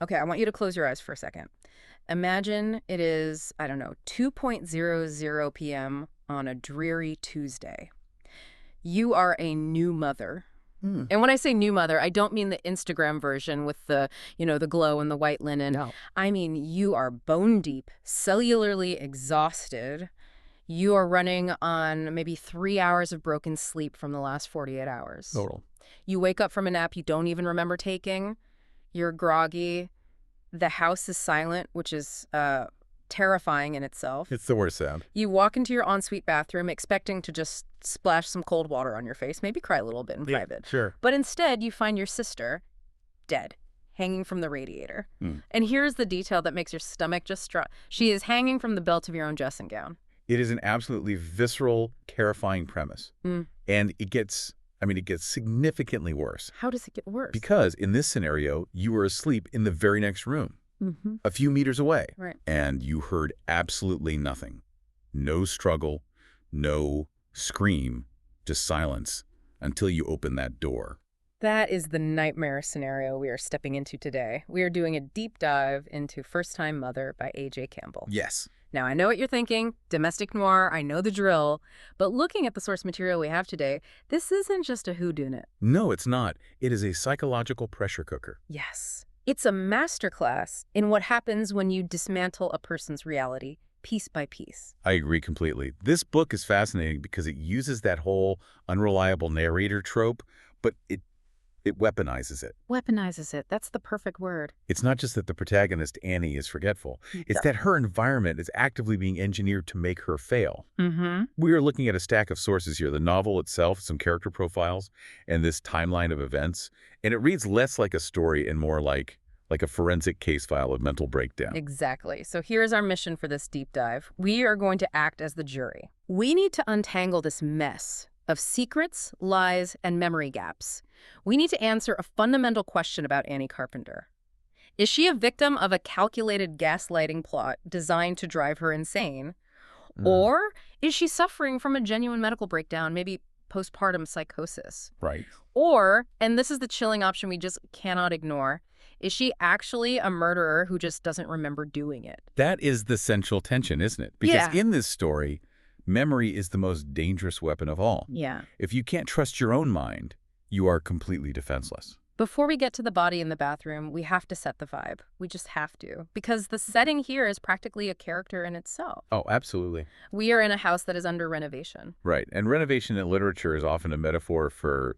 Okay, I want you to close your eyes for a second. Imagine it is, I don't know, 2:00 p.m. on a dreary Tuesday. You are a new mother. Hmm. And when I say new mother, I don't mean the Instagram version with the glow and the white linen. No. I mean, you are bone deep, cellularly exhausted. You are running on maybe 3 hours of broken sleep from the last 48 hours. Total. You wake up from a nap you don't even remember taking. You're groggy. The house is silent, which is terrifying in itself. It's the worst sound. You walk into your ensuite bathroom expecting to just splash some cold water on your face, maybe cry a little bit in private. Sure. But instead, you find your sister dead, hanging from the radiator. And here's the detail that makes your stomach just drop. She is hanging from the belt of your own dressing gown. It is an absolutely visceral, terrifying premise. And it gets significantly worse. How does it get worse? Because in this scenario, you were asleep in the very next room, a few meters away. Right. And you heard absolutely nothing. No struggle, no scream, just silence until you open that door. That is the nightmare scenario we are stepping into today. We are doing a deep dive into First Time Mother by AJ Campbell. Yes. Now, I know what you're thinking, domestic noir, I know the drill, but looking at the source material we have today, this isn't just a whodunit. No, it's not. It is a psychological pressure cooker. Yes. It's a masterclass in what happens when you dismantle a person's reality piece by piece. I agree completely. This book is fascinating because it uses that whole unreliable narrator trope, but it weaponizes it. Weaponizes it. That's the perfect word. It's not just that the protagonist, Annie, is forgetful. It's that her environment is actively being engineered to make her fail. We are looking at a stack of sources here. The novel itself, some character profiles, and this timeline of events. And it reads less like a story and more like a forensic case file of mental breakdown. Exactly. So here's our mission for this deep dive. We are going to act as the jury. We need to untangle this mess of secrets, lies, and memory gaps. We need to answer a fundamental question about Annie Carpenter. Is she a victim of a calculated gaslighting plot designed to drive her insane? Or is she suffering from a genuine medical breakdown, maybe postpartum psychosis? Right. Or, and this is the chilling option we just cannot ignore, is she actually a murderer who just doesn't remember doing it? That is the central tension, isn't it? Because in this story, memory is the most dangerous weapon of all. Yeah. If you can't trust your own mind, you are completely defenseless. Before we get to the body in the bathroom, we have to set the vibe. We just have to. Because the setting here is practically a character in itself. Oh, absolutely. We are in a house that is under renovation. Right. And renovation in literature is often a metaphor for,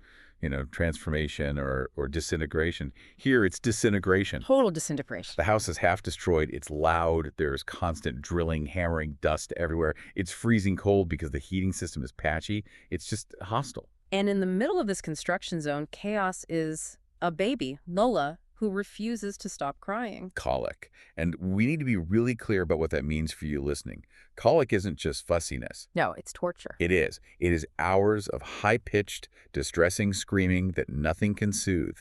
transformation or disintegration. Here, it's disintegration. Total disintegration. The house is half destroyed. It's loud. There's constant drilling, hammering, dust everywhere. It's freezing cold because the heating system is patchy. It's just hostile. And in the middle of this construction zone, chaos is a baby, Lola, who refuses to stop crying. Colic. And we need to be really clear about what that means for you listening. Colic isn't just fussiness. No, it's torture. It is. It is hours of high-pitched, distressing screaming that nothing can soothe.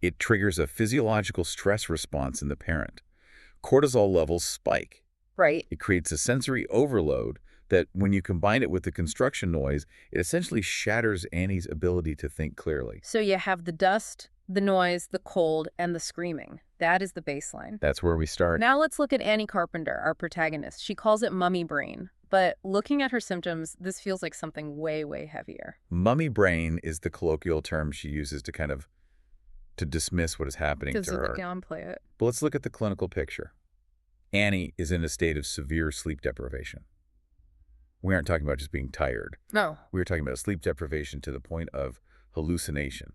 It triggers a physiological stress response in the parent. Cortisol levels spike. Right. It creates a sensory overload that, when you combine it with the construction noise, it essentially shatters Annie's ability to think clearly. So you have the dust, the noise, the cold, and the screaming. That is the baseline. That's where we start. Now let's look at Annie Carpenter, our protagonist. She calls it mummy brain. But looking at her symptoms, this feels like something way, way heavier. Mummy brain is the colloquial term she uses to dismiss what is happening to her. To downplay it. But let's look at the clinical picture. Annie is in a state of severe sleep deprivation. We aren't talking about just being tired. No. We're talking about sleep deprivation to the point of hallucination.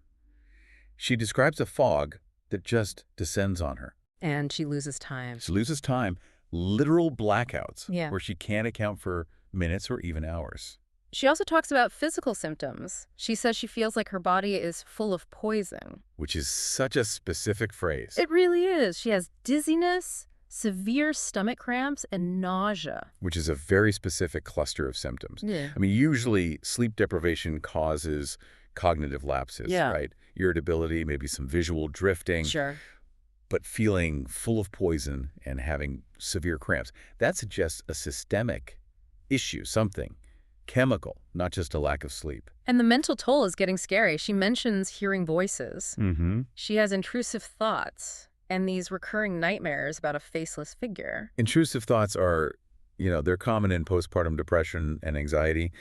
She describes a fog that just descends on her. And she loses time. She loses time, literal blackouts, Yeah. where she can't account for minutes or even hours. She also talks about physical symptoms. She says she feels like her body is full of poison. Which is such a specific phrase. It really is. She has dizziness, severe stomach cramps, and nausea. Which is a very specific cluster of symptoms. Yeah. I mean, usually sleep deprivation causes cognitive lapses, right? Irritability, maybe some visual drifting. Sure. But feeling full of poison and having severe cramps, that suggests a systemic issue, something chemical, not just a lack of sleep. And the mental toll is getting scary. She mentions hearing voices. Mm-hmm. She has intrusive thoughts. and these recurring nightmares about a faceless figure. Intrusive thoughts are, they're common in postpartum depression and anxiety,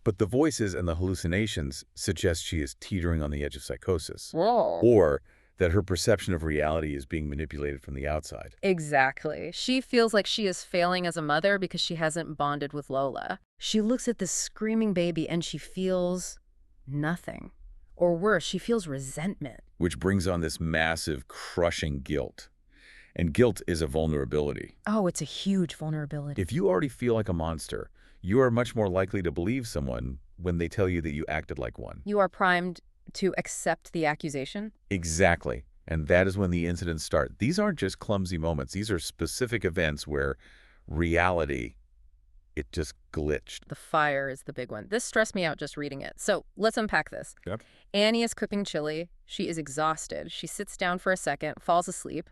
but the voices and the hallucinations suggest she is teetering on the edge of psychosis. Whoa. Or that her perception of reality is being manipulated from the outside. Exactly. She feels like she is failing as a mother because she hasn't bonded with Lola. She looks at this screaming baby and she feels nothing. Or worse, she feels resentment. Which brings on this massive, crushing guilt. And guilt is a vulnerability. Oh, it's a huge vulnerability. If you already feel like a monster, you are much more likely to believe someone when they tell you that you acted like one. You are primed to accept the accusation? Exactly. And that is when the incidents start. These aren't just clumsy moments. These are specific events where reality, it just glitched. The fire is the big one. This stressed me out just reading it. So let's unpack this. Yep. Annie is cooking chili. She is exhausted. She sits down for a second, falls asleep,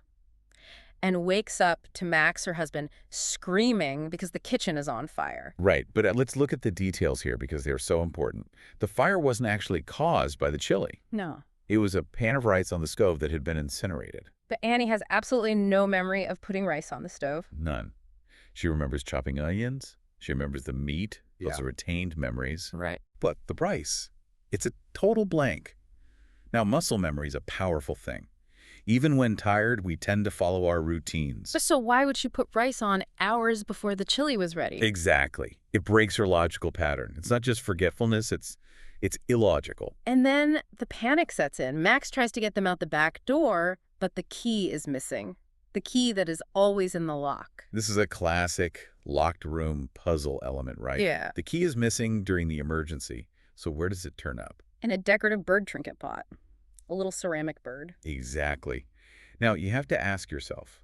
and wakes up to Max, her husband, screaming because the kitchen is on fire. Right, but let's look at the details here because they're so important. The fire wasn't actually caused by the chili. No. It was a pan of rice on the stove that had been incinerated. But Annie has absolutely no memory of putting rice on the stove. None. She remembers chopping onions. She remembers the meat. Those are retained memories. Right. But the rice, it's a total blank. Now, muscle memory is a powerful thing. Even when tired, we tend to follow our routines. So why would she put rice on hours before the chili was ready? Exactly. It breaks her logical pattern. It's not just forgetfulness, it's illogical. And then the panic sets in. Max tries to get them out the back door, but the key is missing. The key that is always in the lock. This is a classic locked room puzzle element, right? Yeah. The key is missing during the emergency. So where does it turn up? And a decorative bird trinket pot. A little ceramic bird. Exactly. Now, you have to ask yourself,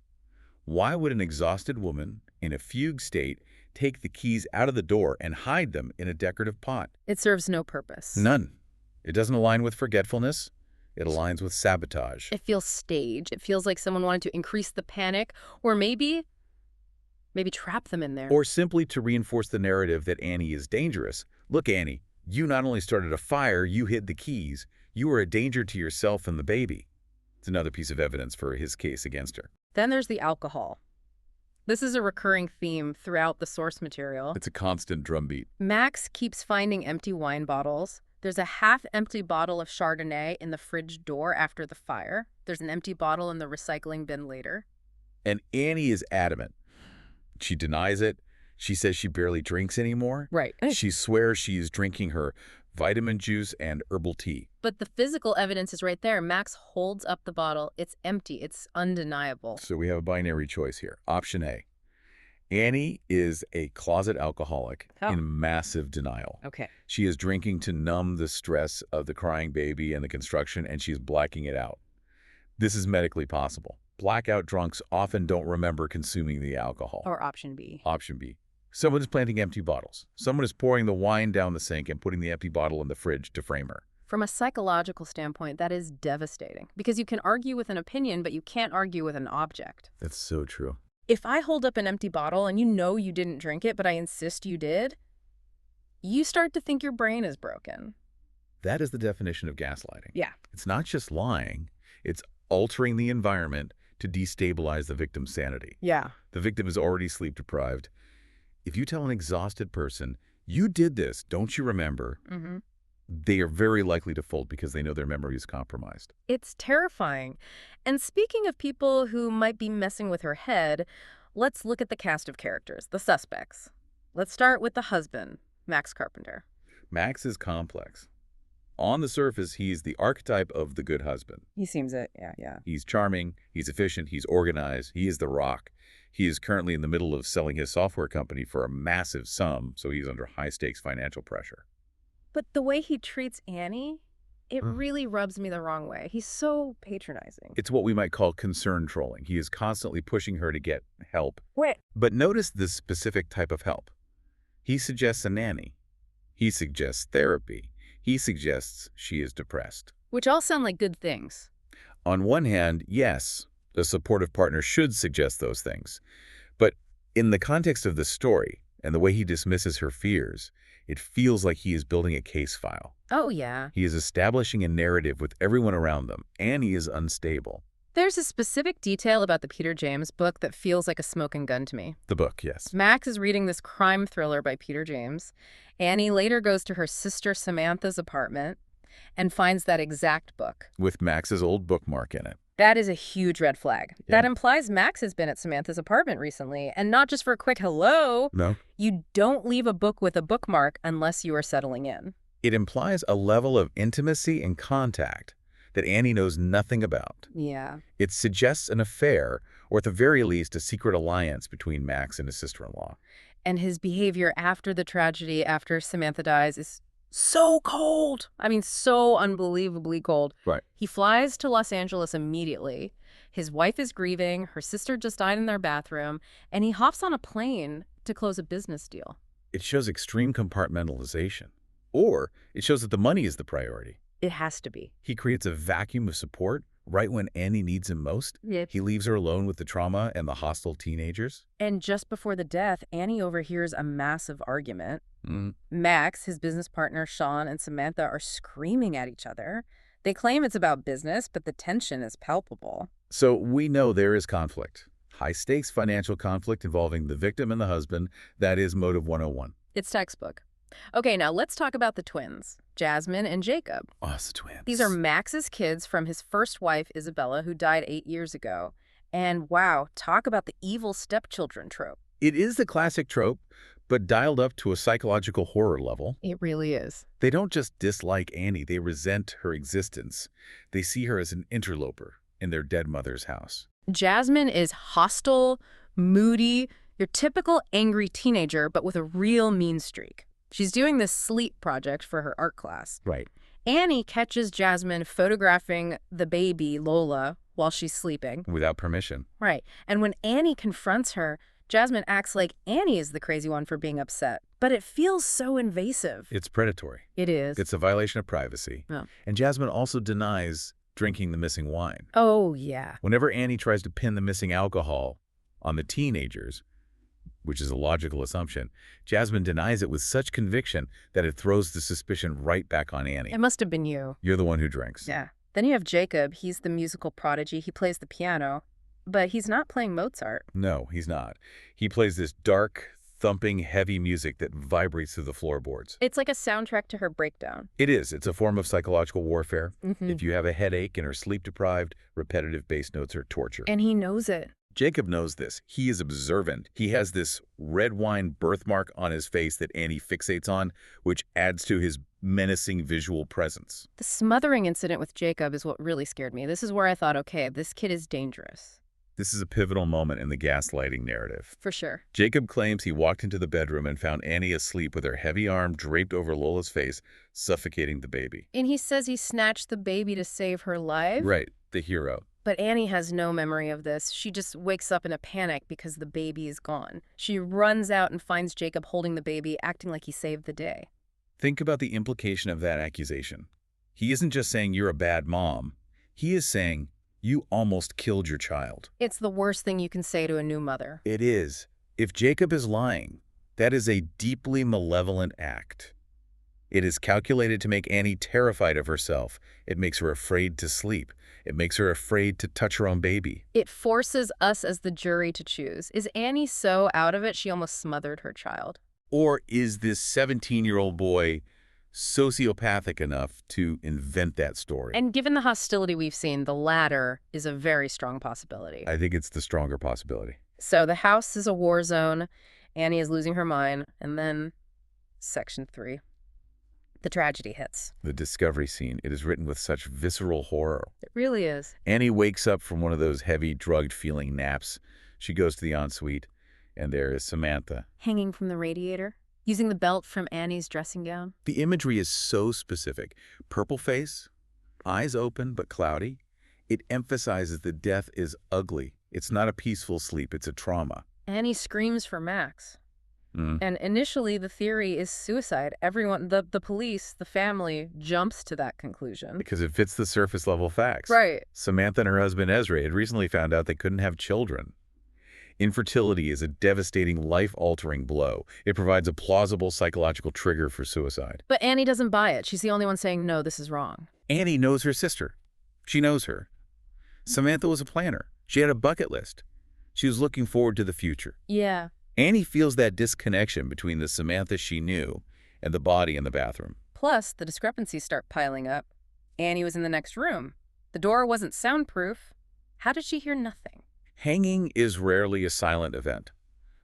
why would an exhausted woman in a fugue state take the keys out of the door and hide them in a decorative pot? It serves no purpose. None. It doesn't align with forgetfulness. It aligns with sabotage. It feels staged. It feels like someone wanted to increase the panic, or maybe trap them in there. Or simply to reinforce the narrative that Annie is dangerous. Look, Annie, you not only started a fire, you hid the keys. You were a danger to yourself and the baby. It's another piece of evidence for his case against her. Then there's the alcohol. This is a recurring theme throughout the source material. It's a constant drumbeat. Max keeps finding empty wine bottles. There's a half-empty bottle of Chardonnay in the fridge door after the fire. There's an empty bottle in the recycling bin later. And Annie is adamant. She denies it. She says she barely drinks anymore. Right. She swears she is drinking her vitamin juice and herbal tea. But the physical evidence is right there. Max holds up the bottle. It's empty. It's undeniable. So we have a binary choice here. Option A. Annie is a closet alcoholic in massive denial. Okay. She is drinking to numb the stress of the crying baby and the construction, and she's blacking it out. This is medically possible. Blackout drunks often don't remember consuming the alcohol. Or option B. Option B. Someone is planting empty bottles. Someone is pouring the wine down the sink and putting the empty bottle in the fridge to frame her. From a psychological standpoint, that is devastating. Because you can argue with an opinion, but you can't argue with an object. That's so true. If I hold up an empty bottle and you know you didn't drink it, but I insist you did, you start to think your brain is broken. That is the definition of gaslighting. Yeah. It's not just lying. It's altering the environment to destabilize the victim's sanity. Yeah. The victim is already sleep-deprived. If you tell an exhausted person, you did this, don't you remember? They are very likely to fold because they know their memory is compromised. It's terrifying. And speaking of people who might be messing with her head, let's look at the cast of characters, the suspects. Let's start with the husband, Max Carpenter. Max is complex. On the surface, he's the archetype of the good husband. He seems it, yeah. He's charming, he's efficient, he's organized, he is the rock. He is currently in the middle of selling his software company for a massive sum, so he's under high-stakes financial pressure. But the way he treats Annie, it really rubs me the wrong way. He's so patronizing. It's what we might call concern trolling. He is constantly pushing her to get help. Wait. But notice this specific type of help. He suggests a nanny. He suggests therapy. He suggests she is depressed. Which all sound like good things. On one hand, yes, a supportive partner should suggest those things. But in the context of the story and the way he dismisses her fears, it feels like he is building a case file. Oh, yeah. He is establishing a narrative with everyone around them, and he is unstable. There's a specific detail about the Peter James book that feels like a smoking gun to me. The book, yes. Max is reading this crime thriller by Peter James. Annie later goes to her sister Samantha's apartment and finds that exact book. With Max's old bookmark in it. That is a huge red flag. Yeah. That implies Max has been at Samantha's apartment recently, and not just for a quick hello. No. You don't leave a book with a bookmark unless you are settling in. It implies a level of intimacy and contact that Annie knows nothing about. Yeah. It suggests an affair, or at the very least, a secret alliance between Max and his sister-in-law. And his behavior after the tragedy, after Samantha dies, is so cold. I mean, so unbelievably cold. Right. He flies to Los Angeles immediately. His wife is grieving. Her sister just died in their bathroom. And he hops on a plane to close a business deal. It shows extreme compartmentalization. Or it shows that the money is the priority. It has to be. He creates a vacuum of support right when Annie needs him most. Yep. He leaves her alone with the trauma and the hostile teenagers. And just before the death, Annie overhears a massive argument. Mm. Max, his business partner, Sean, and Samantha are screaming at each other. They claim it's about business, but the tension is palpable. So we know there is conflict. High-stakes financial conflict involving the victim and the husband. That is Motive 101. It's textbook. Okay, now let's talk about the twins, Jasmine and Jacob. Oh, it's the twins. These are Max's kids from his first wife, Isabella, who died 8 years ago. And wow, talk about the evil stepchildren trope. It is the classic trope, but dialed up to a psychological horror level. It really is. They don't just dislike Annie, they resent her existence. They see her as an interloper in their dead mother's house. Jasmine is hostile, moody, your typical angry teenager, but with a real mean streak. She's doing this sleep project for her art class. Right. Annie catches Jasmine photographing the baby, Lola, while she's sleeping. Without permission. Right. And when Annie confronts her, Jasmine acts like Annie is the crazy one for being upset. But it feels so invasive. It's predatory. It is. It's a violation of privacy. Oh. And Jasmine also denies drinking the missing wine. Oh, yeah. Whenever Annie tries to pin the missing alcohol on the teenagers, which is a logical assumption, Jasmine denies it with such conviction that it throws the suspicion right back on Annie. It must have been you. You're the one who drinks. Yeah. Then you have Jacob. He's the musical prodigy. He plays the piano, but he's not playing Mozart. No, he's not. He plays this dark, thumping, heavy music that vibrates through the floorboards. It's like a soundtrack to her breakdown. It is. It's a form of psychological warfare. Mm-hmm. If you have a headache and are sleep-deprived, repetitive bass notes are torture. And he knows it. Jacob knows this. He is observant. He has this red wine birthmark on his face that Annie fixates on, which adds to his menacing visual presence. The smothering incident with Jacob is what really scared me. This is where I thought, okay, this kid is dangerous. This is a pivotal moment in the gaslighting narrative. For sure. Jacob claims he walked into the bedroom and found Annie asleep with her heavy arm draped over Lola's face, suffocating the baby. And he says he snatched the baby to save her life. Right, the hero. But Annie has no memory of this. She just wakes up in a panic because the baby is gone. She runs out and finds Jacob holding the baby, acting like he saved the day. Think about the implication of that accusation. He isn't just saying you're a bad mom. He is saying you almost killed your child. It's the worst thing you can say to a new mother. It is. If Jacob is lying, that is a deeply malevolent act. It is calculated to make Annie terrified of herself. It makes her afraid to sleep. It makes her afraid to touch her own baby. It forces us as the jury to choose. Is Annie so out of it she almost smothered her child? Or is this 17-year-old boy sociopathic enough to invent that story? And given the hostility we've seen, the latter is a very strong possibility. I think it's the stronger possibility. So the house is a war zone. Annie is losing her mind. And then Section 3. The tragedy hits. The discovery scene, it is written with such visceral horror. It really is. Annie wakes up from one of those heavy, drugged-feeling naps. She goes to the ensuite, and there is Samantha. Hanging from the radiator, using the belt from Annie's dressing gown. The imagery is so specific. Purple face, eyes open but cloudy. It emphasizes that death is ugly. It's not a peaceful sleep, it's a trauma. Annie screams for Max. And initially, the theory is suicide. Everyone, the police, the family, jumps to that conclusion. Because it fits the surface-level facts. Right. Samantha and her husband Ezra had recently found out they couldn't have children. Infertility is a devastating, life-altering blow. It provides a plausible psychological trigger for suicide. But Annie doesn't buy it. She's the only one saying, no, this is wrong. Annie knows her sister. She knows her. Samantha was a planner. She had a bucket list. She was looking forward to the future. Yeah. Annie feels that disconnection between the Samantha she knew and the body in the bathroom. Plus, the discrepancies start piling up. Annie was in the next room. The door wasn't soundproof. How did she hear nothing? Hanging is rarely a silent event.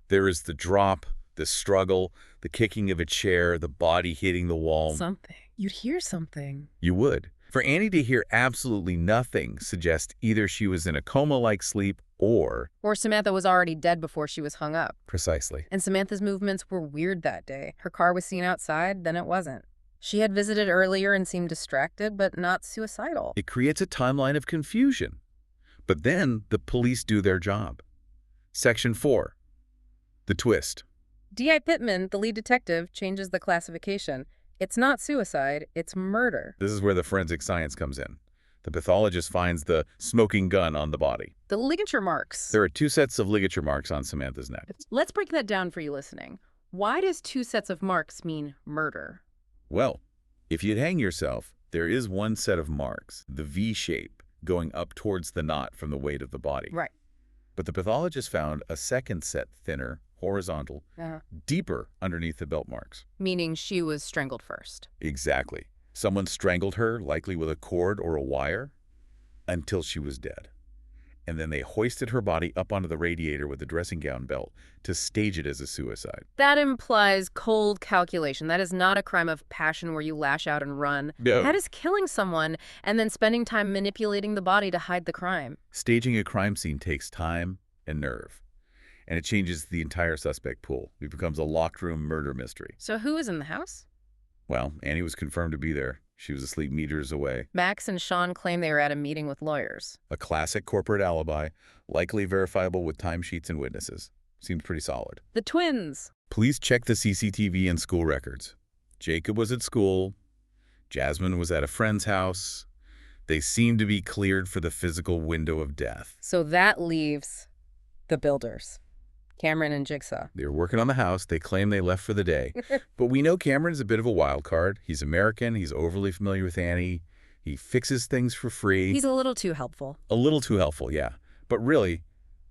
There is the drop, the struggle, the kicking of a chair, the body hitting the wall. Something. You'd hear something. You would. For Annie to hear absolutely nothing suggests either she was in a coma-like sleep or Samantha was already dead before she was hung up. Precisely. And Samantha's movements were weird that day. Her car was seen outside, then it wasn't. She had visited earlier and seemed distracted, but not suicidal. It creates a timeline of confusion. But then the police do their job. Section 4. The twist. D.I. Pittman, the lead detective, changes the classification. It's not suicide, it's murder. This is where the forensic science comes in. The pathologist finds the smoking gun on the body. The ligature marks. There are 2 sets of ligature marks on Samantha's neck. Let's break that down for you listening. Why does 2 sets of marks mean murder? Well, if you'd hang yourself, there is 1 set of marks, the V shape, going up towards the knot from the weight of the body. Right. But the pathologist found a second set, thinner, horizontal, deeper underneath the belt marks. Meaning she was strangled first. Exactly. Someone strangled her, likely with a cord or a wire, until she was dead. And then they hoisted her body up onto the radiator with a dressing gown belt to stage it as a suicide. That implies cold calculation. That is not a crime of passion where you lash out and run. No. That is killing someone and then spending time manipulating the body to hide the crime. Staging a crime scene takes time and nerve. And it changes the entire suspect pool. It becomes a locked room murder mystery. So who is in the house? Well, Annie was confirmed to be there. She was asleep meters away. Max and Sean claim they were at a meeting with lawyers. A classic corporate alibi, likely verifiable with timesheets and witnesses. Seems pretty solid. The twins. Police checked the CCTV and school records. Jacob was at school. Jasmine was at a friend's house. They seemed to be cleared for the physical window of death. So that leaves the builders. Cameron and Jigsaw. They were working on the house. They claim they left for the day. But we know Cameron's a bit of a wild card. He's American. He's overly familiar with Annie. He fixes things for free. He's a little too helpful. A little too helpful, yeah. But really,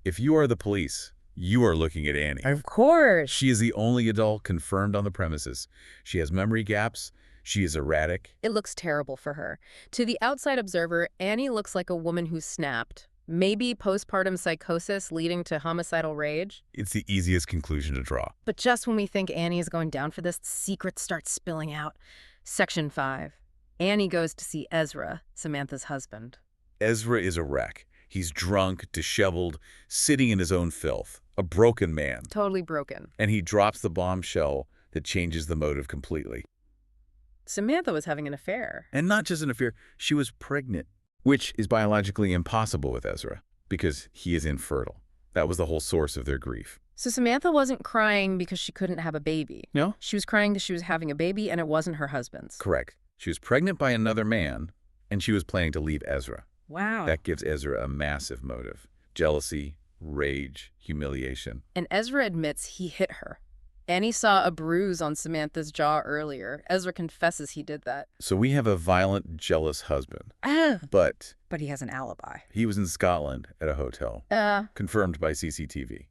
if you are the police, you are looking at Annie. Of course. She is the only adult confirmed on the premises. She has memory gaps. She is erratic. It looks terrible for her. To the outside observer, Annie looks like a woman who snapped. Maybe postpartum psychosis leading to homicidal rage. It's the easiest conclusion to draw. But just when we think Annie is going down for this, secrets start spilling out. Section 5. Annie goes to see Ezra, Samantha's husband. Ezra is a wreck. He's drunk, disheveled, sitting in his own filth. A broken man. Totally broken. And he drops the bombshell that changes the motive completely. Samantha was having an affair. And not just an affair, she was pregnant. Which is biologically impossible with Ezra, because he is infertile. That was the whole source of their grief. So Samantha wasn't crying because she couldn't have a baby. No? She was crying because she was having a baby and it wasn't her husband's. Correct. She was pregnant by another man, and she was planning to leave Ezra. Wow. That gives Ezra a massive motive. Jealousy, rage, humiliation. And Ezra admits he hit her. Annie saw a bruise on Samantha's jaw earlier. Ezra confesses he did that. So we have a violent, jealous husband. But he has an alibi. He was in Scotland at a hotel. Confirmed by CCTV.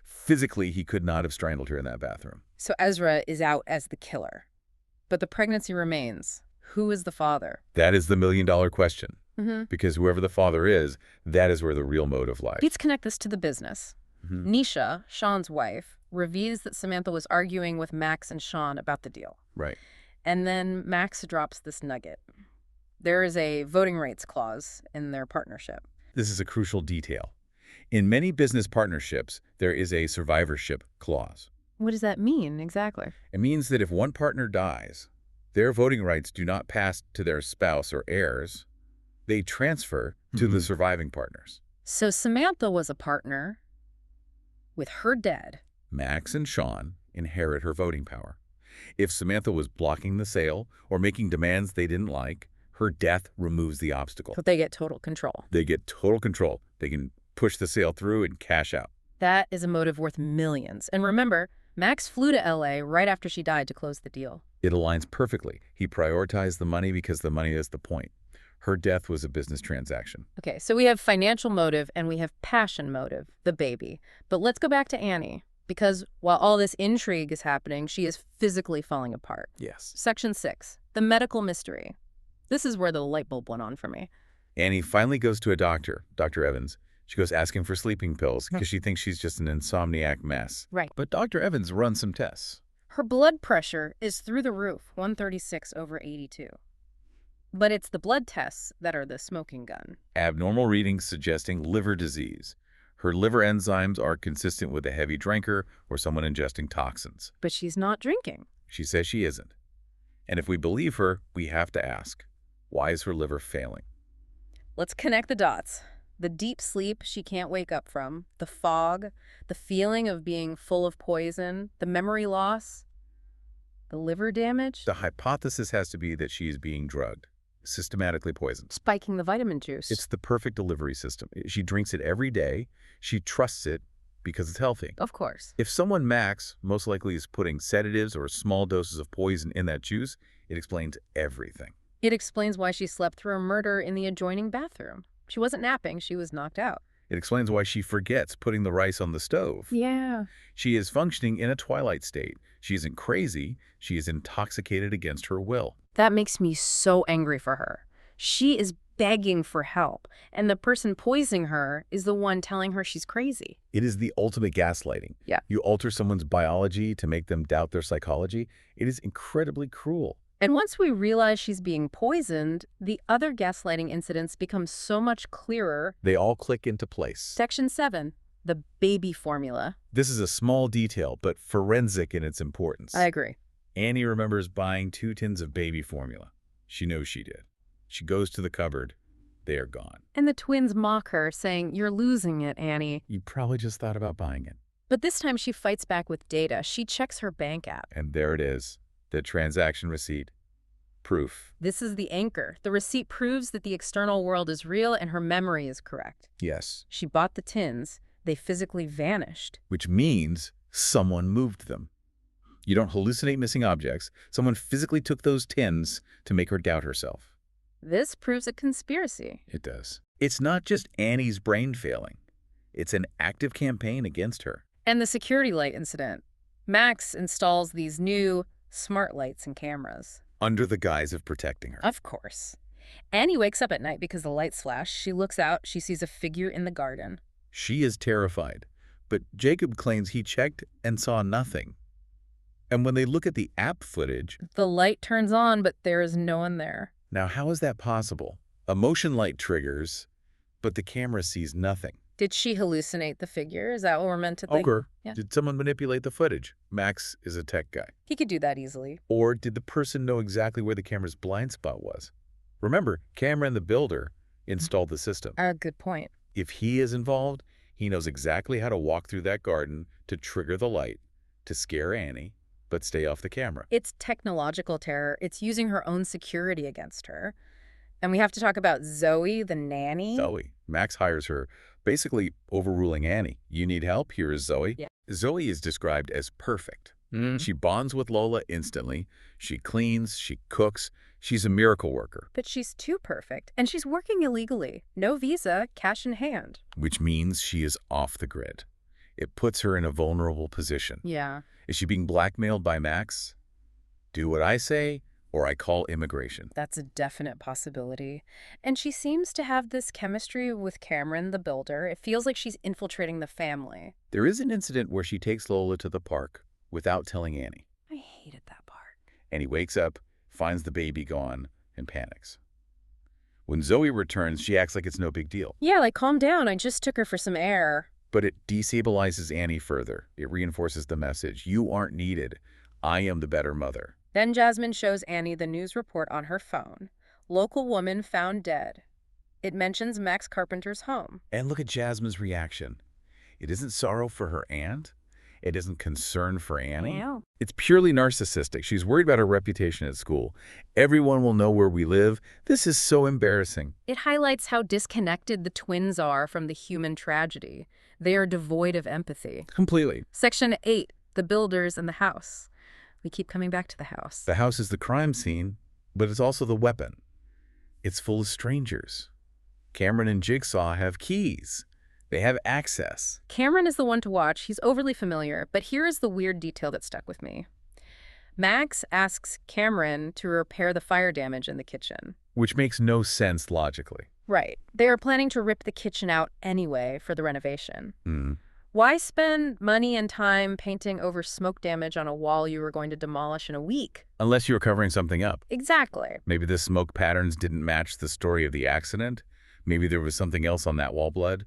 Physically, he could not have strangled her in that bathroom. So Ezra is out as the killer. But the pregnancy remains. Who is the father? That is the million-dollar question. Because whoever the father is, that is where the real motive lies. Let's connect this to the business. Nisha, Sean's wife, reveals that Samantha was arguing with Max and Sean about the deal. Right. And then Max drops this nugget. There is a voting rights clause in their partnership. This is a crucial detail. In many business partnerships, there is a survivorship clause. What does that mean exactly? It means that if one partner dies, their voting rights do not pass to their spouse or heirs. They transfer to the surviving partners. So Samantha was a partner. With her dead, Max and Sean inherit her voting power. If Samantha was blocking the sale or making demands they didn't like, her death removes the obstacle. but they get total control. They get total control. They can push the sale through and cash out. That is a motive worth millions. And remember, Max flew to L.A. right after she died to close the deal. It aligns perfectly. He prioritized the money because the money is the point. Her death was a business transaction. Okay, so we have financial motive and we have passion motive, the baby. But let's go back to Annie, because while all this intrigue is happening, she is physically falling apart. Yes. Section 6, the medical mystery. This is where the light bulb went on for me. Annie finally goes to a doctor, Dr. Evans. She goes asking for sleeping pills because she thinks she's just an insomniac mess. Right. But Dr. Evans runs some tests. Her blood pressure is through the roof, 136/82. But it's the blood tests that are the smoking gun. Abnormal readings suggesting liver disease. Her liver enzymes are consistent with a heavy drinker or someone ingesting toxins. But she's not drinking. She says she isn't. And if we believe her, we have to ask, why is her liver failing? Let's connect the dots. The deep sleep she can't wake up from, the fog, the feeling of being full of poison, the memory loss, the liver damage. The hypothesis has to be that she is being drugged, systematically poisoned. Spiking the vitamin juice. It's the perfect delivery system. She drinks it every day. She trusts it because it's healthy. Of course. If someone Max most likely is putting sedatives or small doses of poison in that juice, it explains everything. It explains why she slept through a murder in the adjoining bathroom. She wasn't napping, she was knocked out. It explains why she forgets putting the rice on the stove. Yeah. She is functioning in a twilight state. She isn't crazy. She is intoxicated against her will. That makes me so angry for her. She is begging for help, and the person poisoning her is the one telling her she's crazy. It is the ultimate gaslighting. Yeah. You alter someone's biology to make them doubt their psychology. It is incredibly cruel. And once we realize she's being poisoned, the other gaslighting incidents become so much clearer. They all click into place. Section 7, the baby formula. This is a small detail, but forensic in its importance. I agree. Annie remembers buying 2 tins of baby formula. She knows she did. She goes to the cupboard. They are gone. And the twins mock her, saying, "You're losing it, Annie." You probably just thought about buying it. But this time she fights back with data. She checks her bank app. And there it is. The transaction receipt. Proof. This is the anchor. The receipt proves that the external world is real and her memory is correct. Yes. She bought the tins. They physically vanished. Which means someone moved them. You don't hallucinate missing objects. Someone physically took those tins to make her doubt herself. This proves a conspiracy. It does. It's not just Annie's brain failing. It's an active campaign against her. And the security light incident. Max installs these new smart lights and cameras. Under the guise of protecting her. Of course. Annie wakes up at night because the lights flash. She looks out. She sees a figure in the garden. She is terrified. But Jacob claims he checked and saw nothing. And when they look at the app footage... The light turns on, but there is no one there. Now, how is that possible? A motion light triggers, but the camera sees nothing. Did she hallucinate the figure? Is that what we're meant to think? Or Yeah. did someone manipulate the footage? Max is a tech guy. He could do that easily. Or did the person know exactly where the camera's blind spot was? Remember, Cameron the builder installed the system. Good point. If he is involved, he knows exactly how to walk through that garden to trigger the light, to scare Annie, but stay off the camera. It's technological terror. It's using her own security against her. And we have to talk about Zoe, the nanny. Zoe. Max hires her, basically overruling Annie. You need help? Here is Zoe. Yeah. Zoe is described as perfect. She bonds with Lola instantly. She cleans, she cooks. She's a miracle worker. But she's too perfect. And she's working illegally. No visa, cash in hand. Which means she is off the grid. It puts her in a vulnerable position. Yeah. Is she being blackmailed by Max? Do what I say, or I call immigration. That's a definite possibility. And she seems to have this chemistry with Cameron, the builder. It feels like she's infiltrating the family. There is an incident where she takes Lola to the park without telling Annie. I hated that part. Annie wakes up, finds the baby gone, and panics. When Zoe returns, she acts like it's no big deal. Yeah, like, calm down. I just took her for some air. But it destabilizes Annie further. It reinforces the message. You aren't needed. I am the better mother. Then Jasmine shows Annie the news report on her phone. Local woman found dead. It mentions Max Carpenter's home. And look at Jasmine's reaction. It isn't sorrow for her aunt. It isn't concern for Annie. Wow. It's purely narcissistic. She's worried about her reputation at school. Everyone will know where we live. This is so embarrassing. It highlights how disconnected the twins are from the human tragedy. They are devoid of empathy. Completely. Section 8, the builders and the house. We keep coming back to the house. The house is the crime scene, but it's also the weapon. It's full of strangers. Cameron and Jigsaw have keys. They have access. Cameron is the one to watch. He's overly familiar, but here is the weird detail that stuck with me. Max asks Cameron to repair the fire damage in the kitchen. Which makes no sense logically. Right. They are planning to rip the kitchen out anyway for the renovation. Mm. Why spend money and time painting over smoke damage on a wall you were going to demolish in a week? Unless you were covering something up. Exactly. Maybe the smoke patterns didn't match the story of the accident. Maybe there was something else on that wall blood.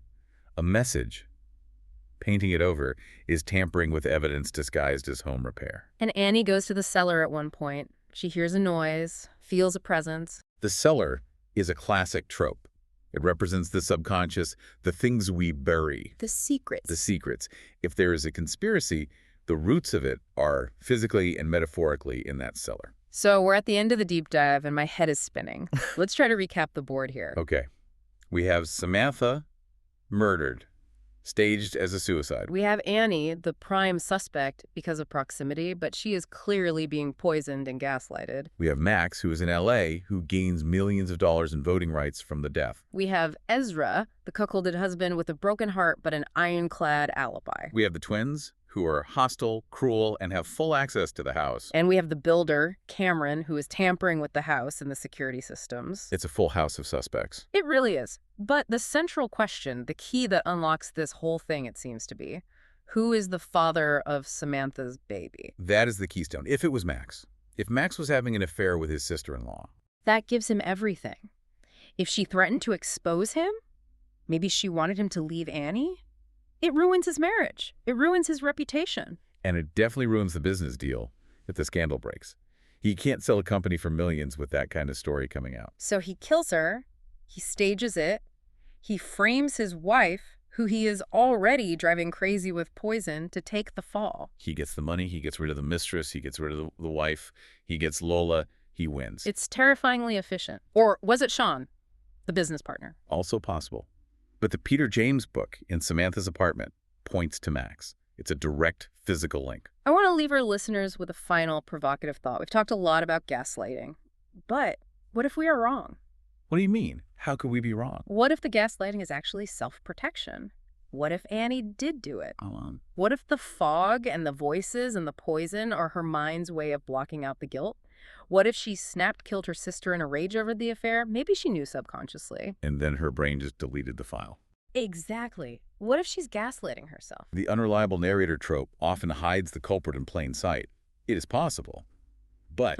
A message. Painting it over is tampering with evidence disguised as home repair. And Annie goes to the cellar at one point. She hears a noise, feels a presence. The cellar is a classic trope. It represents the subconscious, the things we bury. The secrets. The secrets. If there is a conspiracy, the roots of it are physically and metaphorically in that cellar. So we're at the end of the deep dive and my head is spinning. Let's try to recap the board here. Okay. We have Samantha murdered, staged as a suicide. We have Annie, the prime suspect because of proximity, but she is clearly being poisoned and gaslighted. We have Max, who is in L.A., who gains millions of dollars in voting rights from the death. We have Ezra, the cuckolded husband with a broken heart but an ironclad alibi. We have the twins, who are hostile, cruel, and have full access to the house. And we have the builder, Cameron, who is tampering with the house and the security systems. It's a full house of suspects. It really is. But the central question, the key that unlocks this whole thing, it seems to be, who is the father of Samantha's baby? That is the keystone. If it was Max. If Max was having an affair with his sister-in-law. That gives him everything. If she threatened to expose him, maybe she wanted him to leave Annie? It ruins his marriage. It ruins his reputation. And it definitely ruins the business deal if the scandal breaks. He can't sell a company for millions with that kind of story coming out. So he kills her, he stages it, he frames his wife, who he is already driving crazy with poison, to take the fall. He gets the money, he gets rid of the mistress, he gets rid of the wife, he gets Lola, he wins. It's terrifyingly efficient. Or was it Sean, the business partner? Also possible. But the Peter James book in Samantha's apartment points to Max. It's a direct physical link. I want to leave our listeners with a final provocative thought. We've talked a lot about gaslighting. But what if we are wrong? What do you mean? How could we be wrong? What if the gaslighting is actually self-protection? What if Annie did do it? What if the fog and the voices and the poison are her mind's way of blocking out the guilt? What if she killed her sister in a rage over the affair? Maybe she knew subconsciously. And then her brain just deleted the file. Exactly. What if she's gaslighting herself? The unreliable narrator trope often hides the culprit in plain sight. It is possible. But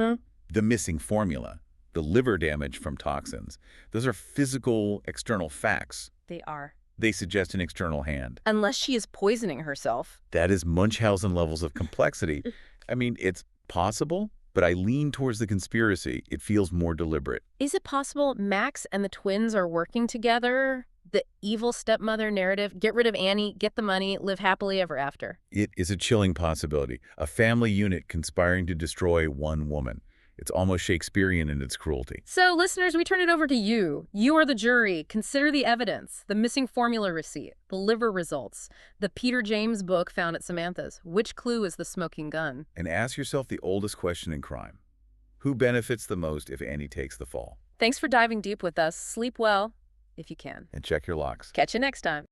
the missing formula, the liver damage from toxins, those are physical, external facts. They are. They suggest an external hand. Unless she is poisoning herself. That is Munchausen levels of complexity. I mean, it's possible, but I lean towards the conspiracy. It feels more deliberate. Is it possible Max and the twins are working together? The evil stepmother narrative, get rid of Annie, get the money, live happily ever after. It is a chilling possibility. A family unit conspiring to destroy one woman. It's almost Shakespearean in its cruelty. So, listeners, we turn it over to you. You are the jury. Consider the evidence, the missing formula receipt, the liver results, the Peter James book found at Samantha's. Which clue is the smoking gun? And ask yourself the oldest question in crime. Who benefits the most if Annie takes the fall? Thanks for diving deep with us. Sleep well, if you can. And check your locks. Catch you next time.